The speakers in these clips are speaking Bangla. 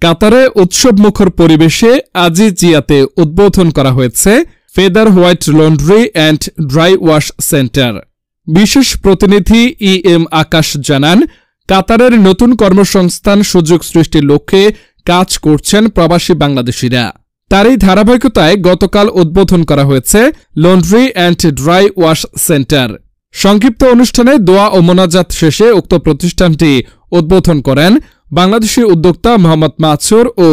কাতারে উৎসবমুখর পরিবেশে আজিজিয়াতে উদ্বোধন করা হয়েছে feather white laundry and dry wash centre. বিশেষ প্রতিনিধি এম আকাশ জানান, কাতারের নতুন কর্মসংস্থান সুযোগ সৃষ্টির লক্ষ্যে কাজ করছেন প্রবাসী বাংলাদেশিরা। তারই ধারাবাহিকতায় গতকাল উদ্বোধন করা হয়েছে laundry and dry wash centre. সংক্ষিপ্ত অনুষ্ঠানে দোয়া ও মোনাজাত শেষে উক্ত প্রতিষ্ঠানটি উদ্বোধন করেন বাংলাদেশি উদ্যোক্তা মোহাম্মদ মাছুর ও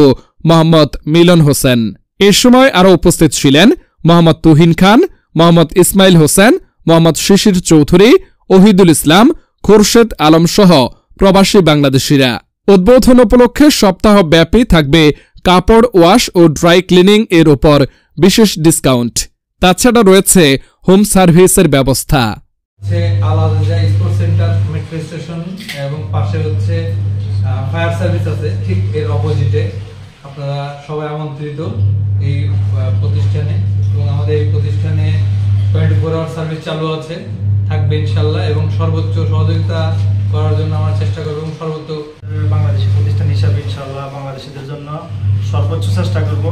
মোহাম্মদ মিলন হোসেন। এ সময় আরও উপস্থিত ছিলেন মোহাম্মদ তুহিন খান, মোহাম্মদ ইসমাইল হোসেন, মোহাম্মদ শিশির চৌধুরী, ওহিদুল ইসলাম, খোরশেদ আলম সহ প্রবাসী বাংলাদেশিরা। উদ্বোধন উপলক্ষে সপ্তাহব্যাপী থাকবে কাপড় ওয়াশ ও ড্রাই ক্লিনিং এর উপর বিশেষ ডিসকাউন্ট। তাছাড়া রয়েছে হোম সার্ভিসের ব্যবস্থা। এবং পাশে হচ্ছে ফায়ার সার্ভিস আছে, ঠিক এর অপোজিটে। আপনারা সবাই আমন্ত্রিত এই প্রতিষ্ঠানে, এবং আমাদের এই প্রতিষ্ঠানে 24 আওয়ার সার্ভিস চালু আছে, থাকবে ইনশাল্লাহ, এবং সর্বোচ্চ সহযোগিতা করার জন্য আমরা চেষ্টা করব এবং সর্বোচ্চ বাংলাদেশি প্রতিষ্ঠান হিসাবে ইনশাল্লাহ বাংলাদেশিদের জন্য সর্বোচ্চ চেষ্টা করব।